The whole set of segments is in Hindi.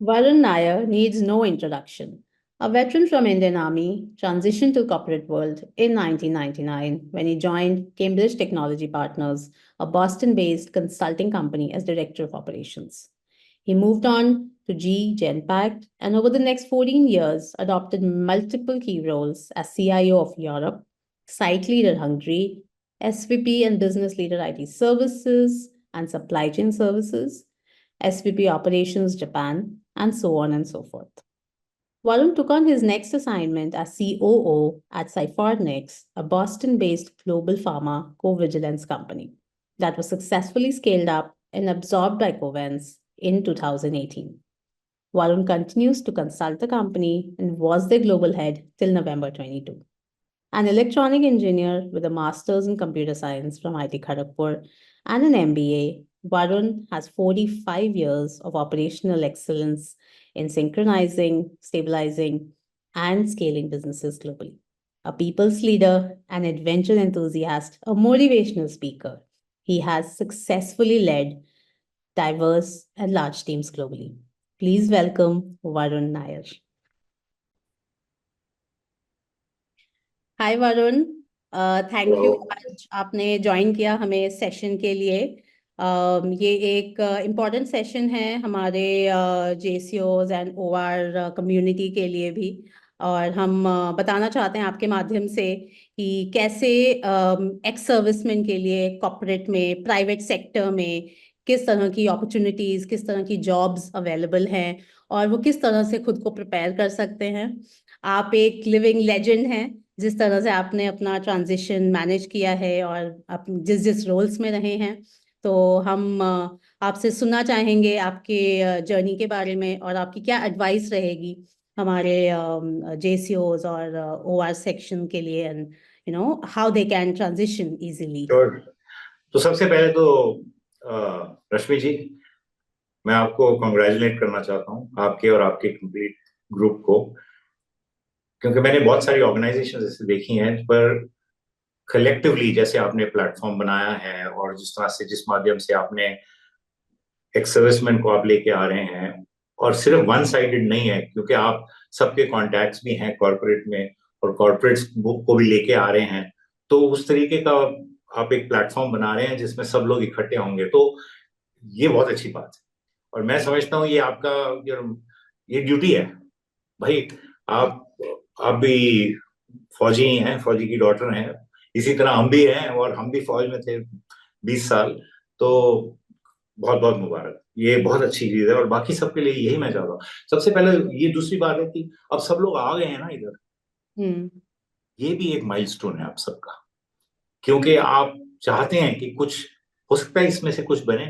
Varun Nair needs no introduction. A veteran from Indian Army, transitioned to corporate world in 1999 when he joined Cambridge Technology Partners, a Boston-based consulting company as director of operations. He moved on to GE Genpact and over the next 14 years adopted multiple key roles as CIO of Europe, site leader Hungary, SVP and business leader IT services and supply chain services, SVP Operations Japan, and so on and so forth. Varun took on his next assignment as COO at Cypharnix, a Boston based global pharma co-vigilance company that was successfully scaled up and absorbed by Covance in 2018. Varun continues to consult the company and was their global head till November 22. An electronic engineer with a master's in computer science from IIT Kharagpur and an MBA, Varun has 45 years of operational excellence in synchronizing, stabilizing, and scaling businesses globally. A people's leader, an adventure enthusiast, a motivational speaker, he has successfully led diverse and large teams globally. Please welcome Varun Nair. Hi Varun, thank you आज आपने ज्वाइन किया हमें सेशन के लिए। ये एक इम्पॉर्टेंट सेशन है हमारे जेसीओज एंड ओआर कम्युनिटी के लिए भी, और हम बताना चाहते हैं आपके माध्यम से कि कैसे एक्स सर्विसमैन के लिए कॉर्पोरेट में, प्राइवेट सेक्टर में किस तरह की अपॉर्चुनिटीज़, किस तरह की जॉब्स अवेलेबल हैं और वो किस तरह से खुद को प्रिपेयर कर सकते हैं। आप एक लिविंग लेजेंड हैं, जिस तरह से आपने अपना ट्रांजिशन मैनेज किया है और आप जिस जिस रोल्स में रहे हैं, तो हम आपसे सुनना चाहेंगे आपके जर्नी के बारे में और आपकी क्या एडवाइस रहेगी हमारे जेसीओज और ओआर सेक्शन के लिए, and how they can transition easily. तो सबसे पहले तो रश्मि जी, मैं आपको कॉन्ग्रेचुलेट करना चाहता हूँ, आपके और आपके कंप्लीट ग्रुप को, क्योंकि मैंने बहुत सारी ऑर्गेनाइजेशन ऐसे देखी हैं पर कलेक्टिवली जैसे आपने प्लेटफॉर्म बनाया है और जिस तरह से, जिस माध्यम से आपने एक्स सर्विसमैन को आप लेके आ रहे हैं, और सिर्फ वन साइडेड नहीं है, क्योंकि आप सबके कॉन्टैक्ट्स भी हैं कॉर्पोरेट में और कॉर्पोरेट्स को भी लेके आ रहे हैं, तो उस तरीके का आप एक प्लेटफॉर्म बना रहे हैं जिसमें सब लोग इकट्ठे होंगे, तो ये बहुत अच्छी बात है। और मैं समझता हूँ ये आपका ये ड्यूटी है भाई। आप भी फौजी ही हैं, फौजी की डॉटर हैं, इसी तरह हम भी हैं और हम भी फौज में थे 20 साल। तो बहुत बहुत मुबारक, ये बहुत अच्छी चीज है और बाकी सबके लिए यही मैं चाहता हूँ। सबसे पहले ये दूसरी बात है कि अब सब लोग आ गए हैं ना इधर, ये भी एक माइलस्टोन है आप सबका, क्योंकि आप चाहते हैं कि कुछ हो सकता है इसमें से कुछ बने,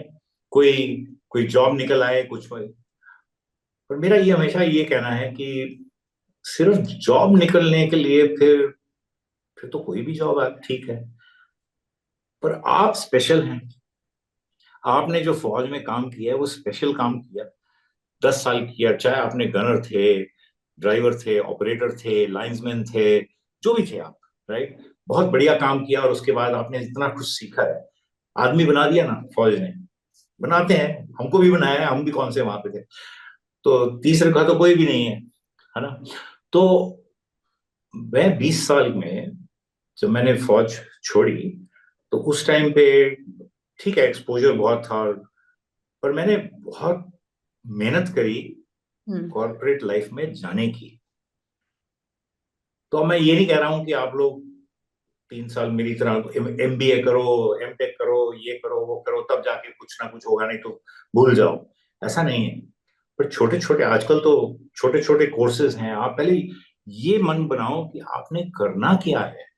कोई कोई जॉब निकल आए कुछ। पर मेरा ये हमेशा ये कहना है कि सिर्फ जॉब निकलने के लिए फिर तो कोई भी जॉब है ठीक है, पर आप स्पेशल हैं। आपने जो फौज में काम किया है वो स्पेशल काम किया, 10 साल किया, चाहे आपने गनर थे, ड्राइवर थे, ऑपरेटर थे, लाइंसमैन थे, जो भी थे आप, राइट, बहुत बढ़िया काम किया और उसके बाद आपने इतना कुछ सीखा है, आदमी बना दिया ना फौज ने, बनाते हैं, हमको भी बनाया है, हम भी कौन से वहां पे थे, तो तीसरे का तो कोई भी नहीं है ना। तो मैं 20 साल में जब मैंने फौज छोड़ी तो उस टाइम पे ठीक है एक्सपोजर बहुत था, पर मैंने बहुत मेहनत करी कॉर्पोरेट लाइफ में जाने की। तो मैं ये नहीं कह रहा हूं कि आप लोग 3 साल मेरी तरह एमबीए करो, एमटेक करो, ये करो वो करो, तब जाके कुछ ना कुछ होगा, नहीं तो भूल जाओ, ऐसा नहीं है। पर छोटे छोटे आजकल तो छोटे छोटे कोर्सेज हैं, आप पहले ये मन बनाओ कि आपने करना क्या है।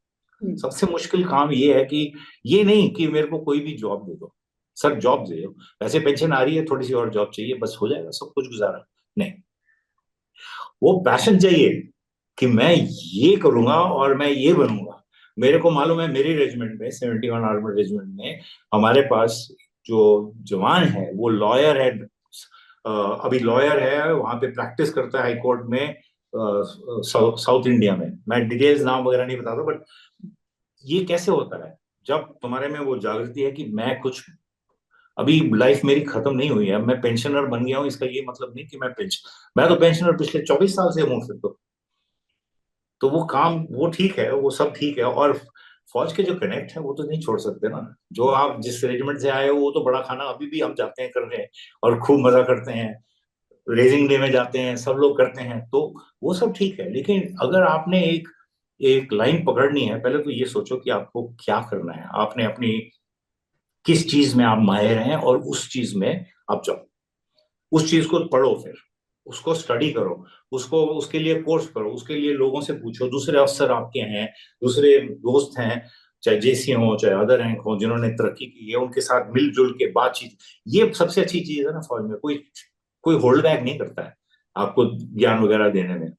सबसे मुश्किल काम ये है कि ये नहीं कि मेरे को कोई भी जॉब दे दो, सर जॉब दे दो, वैसे पेंशन आ रही है, थोड़ी सी और जॉब चाहिए, बस हो जाएगा सब कुछ गुजारा। नहीं, वो पैशन चाहिए कि मैं ये करूंगा और मैं ये बनूंगा। मेरे को मालूम है मेरी रेजिमेंट में, 71 आर्मर रेजिमेंट में, हमारे पास जो जवान है वो लॉयर है, अभी लॉयर है, वहां पे प्रैक्टिस करता है हाई कोर्ट में, साउथ इंडिया में। मैं डिटेल्स नाम वगैरह नहीं बताता, बट ये कैसे होता है जब तुम्हारे में वो जागृति है कि मैं कुछ अभी लाइफ मेरी खत्म नहीं हुई है, मैं पेंशनर बन गया हूँ, इसका ये मतलब नहीं कि मैं तो पेंशनर पिछले 24 साल से हूँ फिर तो वो काम वो ठीक है, वो सब ठीक है। और फौज के जो कनेक्ट है वो तो नहीं छोड़ सकते ना। जो आप जिस रेजिमेंट से आए हो वो तो बड़ा खाना अभी भी हम जाते हैं करने, और खूब मजा करते हैं, रेजिंग डे में जाते हैं, सब लोग करते हैं, तो वो सब ठीक है। लेकिन अगर आपने एक एक लाइन पकड़नी है, पहले तो ये सोचो कि आपको क्या करना है, आपने अपनी किस चीज में आप माहिर हैं, और उस चीज में आप जाओ, उस चीज को पढ़ो, फिर उसको स्टडी करो, उसको उसके लिए कोर्स करो, उसके लिए लोगों से पूछो, दूसरे अफसर आपके हैं, दूसरे दोस्त हैं, चाहे जेसी हो चाहे अदर रैंक हो, जिन्होंने तरक्की की है, उनके साथ मिलजुल के बातचीत। ये सबसे अच्छी चीज है ना फौज में, कोई कोई होल्ड बैक नहीं करता है आपको ज्ञान वगैरह देने में।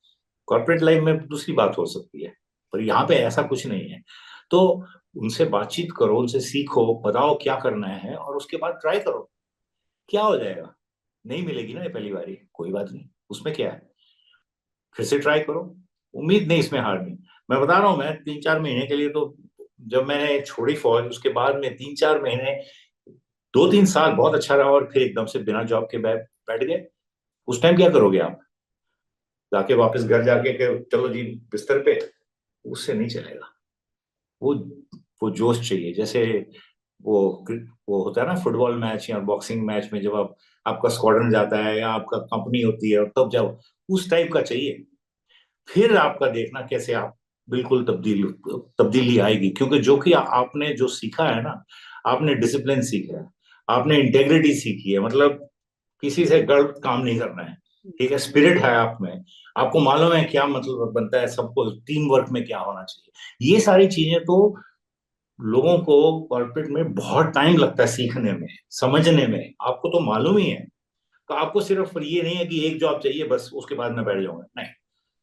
कॉर्पोरेट लाइफ में दूसरी बात हो सकती है, पर यहाँ पे ऐसा कुछ नहीं है। तो उनसे बातचीत करो, उनसे सीखो, बताओ क्या करना है, और उसके बाद ट्राई करो, क्या हो जाएगा। नहीं मिलेगी ना ये पहली बारी, कोई बात नहीं, उसमें क्या है, फिर से ट्राई करो। उम्मीद नहीं इसमें हारनी। मैं बता रहा हूँ, मैं 3-4 महीने के लिए तो, जब मैंने छोड़ी फौज उसके बाद में 3-4 महीने, 2-3 साल बहुत अच्छा रहा, और फिर एकदम से बिना जॉब के बैठ गए। उस टाइम क्या करोगे आप, जाके वापस घर जाके के चलो जी बिस्तर पे, उससे नहीं चलेगा। वो वो जोश चाहिए, जैसे वो वो होता है ना फुटबॉल मैच या बॉक्सिंग मैच में, जब आप आपका स्क्वाड्रन जाता है या आपका कंपनी होती है, और तब जाओ, उस टाइप का चाहिए। फिर आपका देखना कैसे आप बिल्कुल तब्दीली आएगी, क्योंकि जो कि आपने जो सीखा है ना, आपने डिसिप्लिन सीखा है, आपने इंटेग्रिटी सीखी है, मतलब किसी से गलत काम नहीं करना है, ठीक है, स्पिरिट है आप में, आपको मालूम है क्या मतलब बनता है, सबको टीम वर्क में क्या होना चाहिए। ये सारी चीजें तो लोगों को कॉर्पोरेट में बहुत टाइम लगता है सीखने में, समझने में, आपको तो मालूम ही है। तो आपको सिर्फ ये नहीं है कि एक जॉब चाहिए बस उसके बाद मैं बैठ जाऊंगा, नहीं।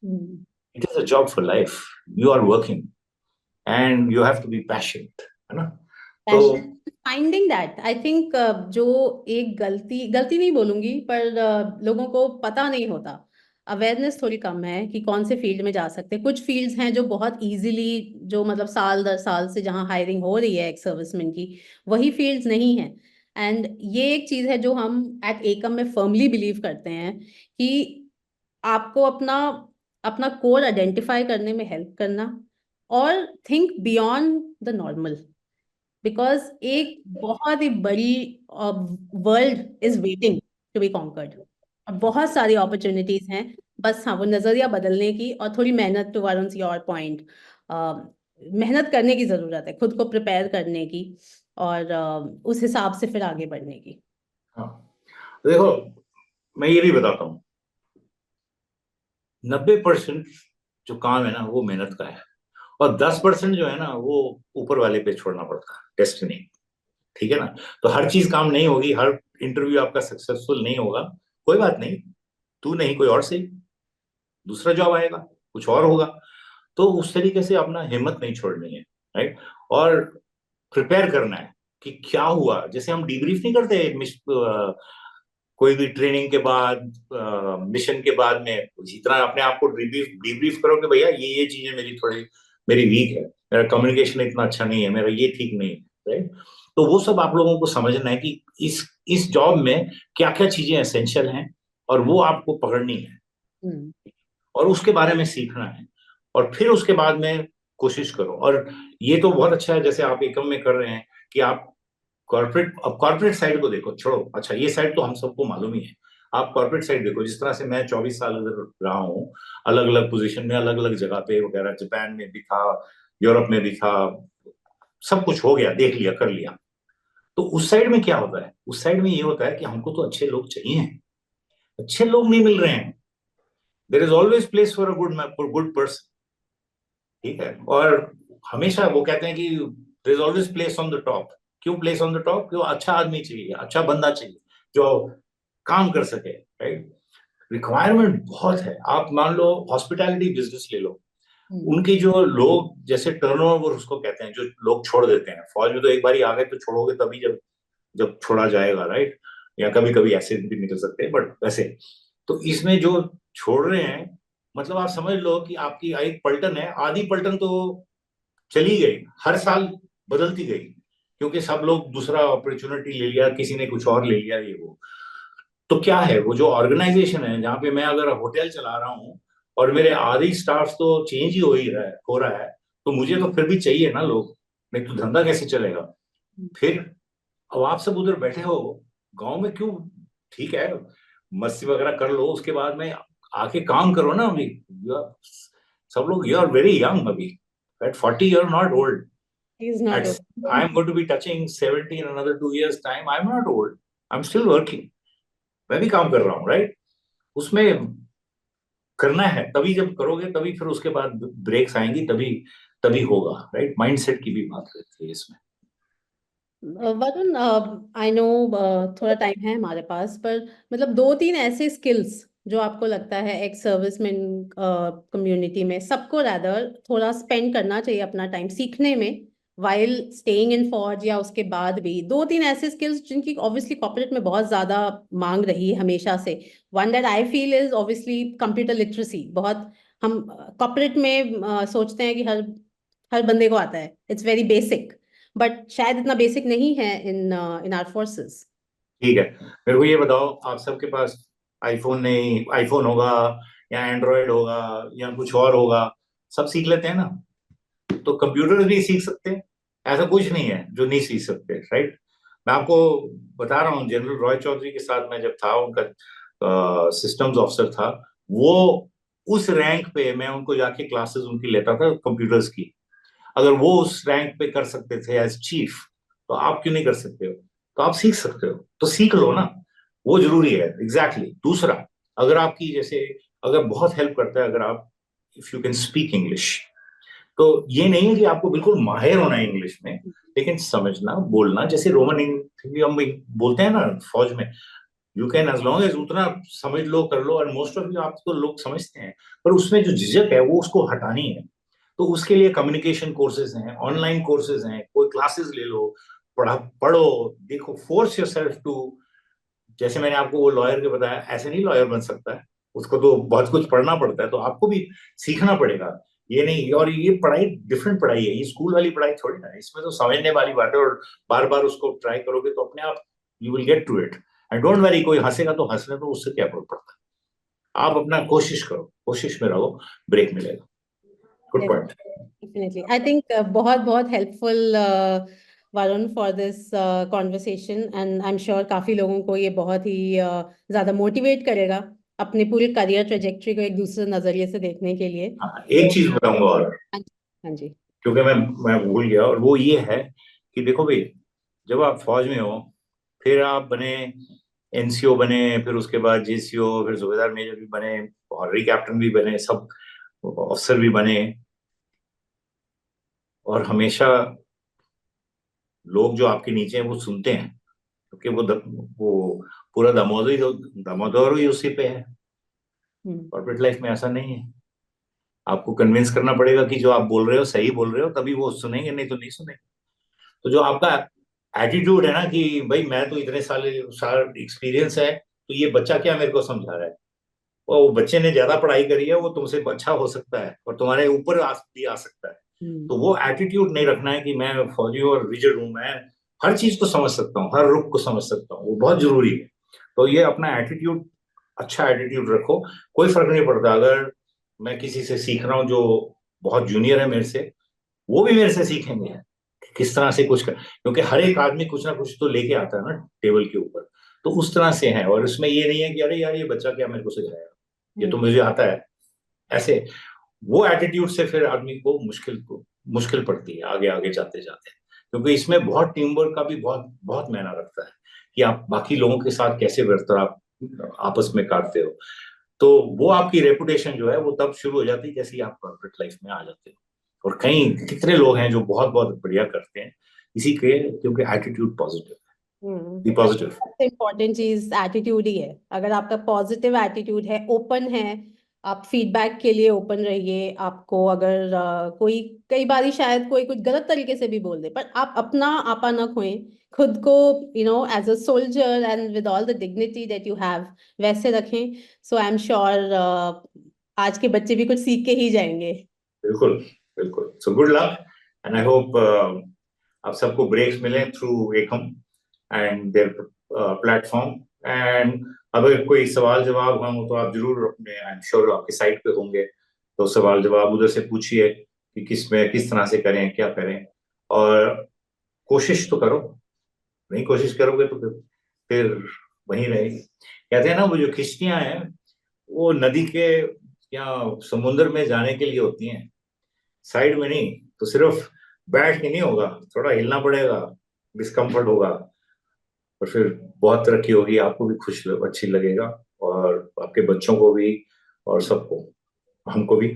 Hmm. It is a job for life, you are working and you have to be passionate, है ना। तो फाइंडिंग दैट आई थिंक, जो एक गलती गलती नहीं बोलूंगी, पर लोगों को पता नहीं होता, अवेयरनेस थोड़ी कम है कि कौन से फील्ड में जा सकते हैं। कुछ फील्ड्स हैं जो बहुत इजीली, जो मतलब साल दर साल से जहाँ हायरिंग हो रही है एक सर्विसमैन की, वही फील्ड्स नहीं है। एंड ये एक चीज है जो हम एट एकम में फर्मली बिलीव करते हैं कि आपको अपना अपना कोर आइडेंटिफाई करने में हेल्प करना, और think beyond the normal, because एक बहुत ही बड़ी world is waiting to be conquered, और बहुत सारी अपॉर्चुनिटीज हैं। बस हाँ, वो नजरिया बदलने की और थोड़ी मेहनत, टू वारुन्स योर पॉइंट, मेहनत करने की जरूरत है, खुद को प्रिपेयर करने की, और उस हिसाब से फिर आगे बढ़ने की। हाँ, देखो, मैं ये भी बताता हूँ, 90% जो काम है ना वो मेहनत का है, और 10% जो है ना वो ऊपर वाले पे छोड़ना पड़ता है, डेस्टिनी, ठीक है ना। तो हर चीज काम नहीं होगी, हर इंटरव्यू आपका सक्सेसफुल नहीं होगा, कोई बात नहीं, तू नहीं कोई और सही, दूसरा जॉब आएगा, कुछ और होगा। तो उस तरीके से अपना हिम्मत नहीं छोड़नी है, राइट। और प्रिपेयर करना है कि क्या हुआ, जैसे हम डीब्रीफ नहीं करते कोई भी ट्रेनिंग के बाद, मिशन के बाद में, उसी तरह अपने आप को डीब्रीफ डीब्रीफ करो कि भैया ये चीजें मेरी थोड़ी मेरी वीक है, मेरा कम्युनिकेशन इतना अच्छा नहीं है, मेरा ये ठीक नहीं है, राइट। तो वो सब आप लोगों को समझना है कि इस जॉब में क्या क्या चीजें एसेंशियल हैं, और वो आपको पकड़नी है, हम्म। और उसके बारे में सीखना है, और फिर उसके बाद में कोशिश करो। और ये तो बहुत अच्छा है जैसे आप एकम में कर रहे हैं, कि आप कॉर्पोरेट, अब कॉर्पोरेट साइड को देखो, छोड़ो, अच्छा ये साइड तो हम सबको मालूम ही है, आप कॉर्पोरेट साइड देखो, जिस तरह से मैं 24 साल उधर रहा हूँ, अलग अलग पोजीशन में, अलग अलग जगह पे वगैरह, जापान में भी था, यूरोप में भी था, सब कुछ हो गया, देख लिया, कर लिया। तो उस साइड में क्या होता है, उस साइड में ये होता है कि हमको तो अच्छे लोग चाहिए, अच्छे लोग नहीं मिल रहे हैं। There is always place for a good person, ठीक है। और हमेशा वो कहते हैं कि there is always place on the top. क्यों प्लेस ऑन द टॉप, क्यों, अच्छा आदमी चाहिए, अच्छा बंदा चाहिए जो काम कर सके, राइट। रिक्वायरमेंट बहुत है। आप मान लो हॉस्पिटैलिटी बिजनेस ले लो, हम्म। उनकी जो लोग जैसे टर्नओवर उसको कहते हैं, जो लोग छोड़ देते हैं फौज में, तो एक बार आ गए तो छोड़ोगे तभी, जब जब छोड़ा जाएगा, राइट। या कभी कभी ऐसे भी निकल सकते हैं, बट वैसे तो इसमें जो छोड़ रहे हैं, मतलब आप समझ लो कि आपकी एक पलटन है, आधी पलटन तो चली गई, हर साल बदलती गई, क्योंकि सब लोग दूसरा अपॉर्चुनिटी ले लिया, किसी ने कुछ और ले लिया, ये वो। तो क्या है वो जो ऑर्गेनाइजेशन है, जहाँ पे मैं अगर होटल चला रहा हूँ और मेरे आधी स्टाफ तो चेंज ही हो रहा है, तो मुझे तो फिर भी चाहिए ना लोग, नहीं तो धंधा कैसे चलेगा फिर। अब आप सब उधर बैठे हो गांव में, क्यों? ठीक है, मस्ती वगैरह कर लो, उसके बाद में आके काम करो ना अभी। You are- सब लोग, यू आर वेरी यंग अभी, at 40 you are not old. He is not at okay. I am going to be touching 70 in another 2 years time, I am not old, I am still working. मैं भी काम कर रहा हूँ, राइट? उसमें करना है, तभी जब करोगे तभी फिर उसके बाद ब्रेक्स आएंगी, तभी तभी होगा, राइट? माइंडसेट की भी बात रहती है इसमें। वरुण, आई नो थोड़ा टाइम है हमारे पास, पर मतलब दो तीन ऐसे स्किल्स जो आपको लगता है एक सर्विसमैन कम्युनिटी में सबको रैदर थोड़ा स्पेंड करना चाहिए अपना टाइम सीखने में, वाइल स्टेइंग इन फौज या उसके बाद भी, दो तीन ऐसे स्किल्स जिनकी ऑब्वियसली कॉर्पोरेट में बहुत ज्यादा मांग रही है हमेशा से। One that I feel is obviously computer literacy. बहुत हम कॉर्पोरेट में सोचते हैं कि हर हर बंदे को आता है, इट्स वेरी बेसिक, बट शायद इतना बेसिक नहीं है इन आर फोर्सेस। ठीक है, मेरे को ये बताओ, आप सबके पास आईफोन नहीं, आईफोन होगा या एंड्रॉयड होगा या कुछ और होगा, सब सीख लेते हैं ना? तो कंप्यूटर भी सीख सकते हैं, ऐसा कुछ नहीं है जो नहीं सीख सकते, राइट? मैं आपको बता रहा हूँ, जनरल रॉय चौधरी के साथ मैं जब था, उनका सिस्टम्स ऑफिसर था वो, उस रैंक पे मैं उनको जाके क्लासेस उनकी लेता था कंप्यूटर्स की। अगर वो उस रैंक पे कर सकते थे एज चीफ, तो आप क्यों नहीं कर सकते हो? तो आप सीख सकते हो, तो सीख लो ना, वो जरूरी है। एग्जैक्टली दूसरा, अगर आपकी जैसे, अगर बहुत हेल्प करता है अगर आप, if you can speak English, तो ये नहीं है कि आपको बिल्कुल माहिर होना है इंग्लिश में, लेकिन समझना, बोलना, जैसे रोमन हम बोलते हैं ना फौज में, you can as long as उतना समझ लो, कर लो, और मोस्ट ऑफ यू आप तो लोग समझते हैं, पर उसमें जो झिझक है वो उसको हटानी है। तो उसके लिए कम्युनिकेशन कोर्सेज हैं, ऑनलाइन कोर्सेज हैं, कोई क्लासेस ले लो, पढ़ो, देखो, फोर्स योरसेल्फ टू। जैसे मैंने आपको वो लॉयर के बताया, ऐसे नहीं लॉयर बन सकता है, उसको तो बहुत कुछ पढ़ना पड़ता है, तो आपको भी सीखना पड़ेगा। ये नहीं, और ये पढ़ाई डिफरेंट पढ़ाई है, ये स्कूल वाली पढ़ाई थोड़ी ना है, इसमें तो समझने वाली बात है, और बार बार उसको ट्राई करोगे तो अपने आप you will get to it. And don't worry, कोई हंसेगा तो हंसने, तो उससे क्या फर्क पड़ता है? आप अपना कोशिश करो, कोशिश में रहो, ब्रेक मिलेगा। Good point. Definitely I think बहुत बहुत helpful Varun for this conversation, and I am sure काफी लोगों को ये बहुत ही ज्यादा मोटिवेट करेगा अपने पूरे करियर ट्रेजेक्टरी को एक दूसरे नजरिए से देखने के लिए। हाँ, एक चीज बताऊंगा और, हाँ जी। हाँ जी। क्योंकि मैं भूल गया, और वो ये है कि देखो भाई, जब आप फौज में हो, फिर आप बने, एनसीओ बने, फिर उसके बाद जेसीओ, फिर सूबेदार मेजर भी बने, ऑनरी कैप्टन भी बने, सब अफसर भी बने, और हमेशा लोग जो आपके नीचे हैं वो सुनते हैं, क्योंकि वो पूरा दामोदर ही उसी पे है। हम्म। कॉर्पोरेट लाइफ में ऐसा नहीं है, आपको कन्विंस करना पड़ेगा कि जो आप बोल रहे हो सही बोल रहे हो, तभी वो सुनेंगे, नहीं तो नहीं सुनेंगे। तो जो आपका एटीट्यूड है ना कि भाई मैं तो इतने साल साल एक्सपीरियंस है, तो ये बच्चा क्या मेरे को समझा रहा है, वो बच्चे ने ज्यादा पढ़ाई करी है, वो तुमसे अच्छा हो सकता है और तुम्हारे ऊपर भी आ सकता है। तो वो एटीट्यूड नहीं रखना है कि मैं फौजी और रिजिड हूं, मैं हर चीज को समझ सकता हूँ, हर रुख को समझ सकता हूँ, वो बहुत जरूरी है। तो ये अपना एटीट्यूड, अच्छा एटीट्यूड रखो। कोई फर्क नहीं पड़ता अगर मैं किसी से सीख रहा हूँ जो बहुत जूनियर है मेरे से, वो भी मेरे से सीखेंगे कि किस तरह से कुछ कर, क्योंकि हर एक आदमी कुछ ना कुछ तो लेके आता है ना टेबल के ऊपर। तो उस तरह से है, और इसमें ये नहीं है कि अरे यार ये बच्चा क्या मेरे को सिखाएगा, ये तो मुझे आता है, ऐसे। वो एटीट्यूड से फिर आदमी को मुश्किल पड़ती है आगे आगे जाते जाते, क्योंकि इसमें बहुत टीम वर्क का भी बहुत बहुत मायना रखता है कि आप बाकी लोगों के साथ कैसे बर्ताव आपस में काटते हो। तो वो आपकी रेपुटेशन जो है वो तब शुरू हो जाती है जैसे ही आप कॉर्पोरेट लाइफ में आ जाते हो। और कई कितने लोग हैं जो बहुत बहुत बढ़िया करते हैं इसी के, क्योंकि एटीट्यूड पॉजिटिव है, बी पॉजिटिव। सबसे इम्पोर्टेंट चीज एटीट्यूड ही है। अगर आपका पॉजिटिव एटीट्यूड है, ओपन है, आप फीडबैक के लिए ओपन रहिए। आपको अगर कोई कई बारी शायद कोई कुछ गलत तरीके से भी बोल दे, पर आप अपना आपा ना खोएं, खुद को as a soldier and with all the dignity that you have वैसे रखें। सो आई एम श्योर आज के बच्चे भी कुछ सीख के ही जाएंगे। बिल्कुल, बिल्कुल। So good luck, and I hope आप सबको ब्रेक्स मिले through Ekam and there platform. And अगर कोई सवाल जवाब हो तो आप जरूर अपने, आई एम श्योर आपके साइट पे होंगे, तो सवाल जवाब उधर से पूछिए कि किस तरह से करें, क्या करें। और कोशिश तो करो, नहीं कोशिश करोगे तो फिर वहीं रहेगी। कहते हैं ना, वो जो किश्तियां हैं वो नदी के या समुद्र में जाने के लिए होती हैं, साइड में नहीं। तो सिर्फ बैठ के नहीं होगा, थोड़ा हिलना पड़ेगा, डिस्कम्फर्ट होगा, और फिर बहुत तरक्की होगी, आपको भी अच्छी लगेगा, और आपके बच्चों को भी, और सबको, हमको भी।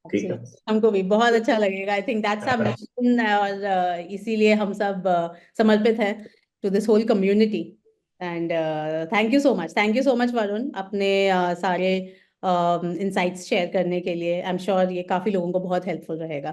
ठीक है। हमको भी बहुत अच्छा लगेगा। I think that's our mission, और इसीलिए हम सब समर्पित हैं to this whole community. And thank you so much Varun, अपने सारे इनसाइट्स शेयर करने के लिए। आई एम श्योर ये काफी लोगों को बहुत हेल्पफुल रहेगा।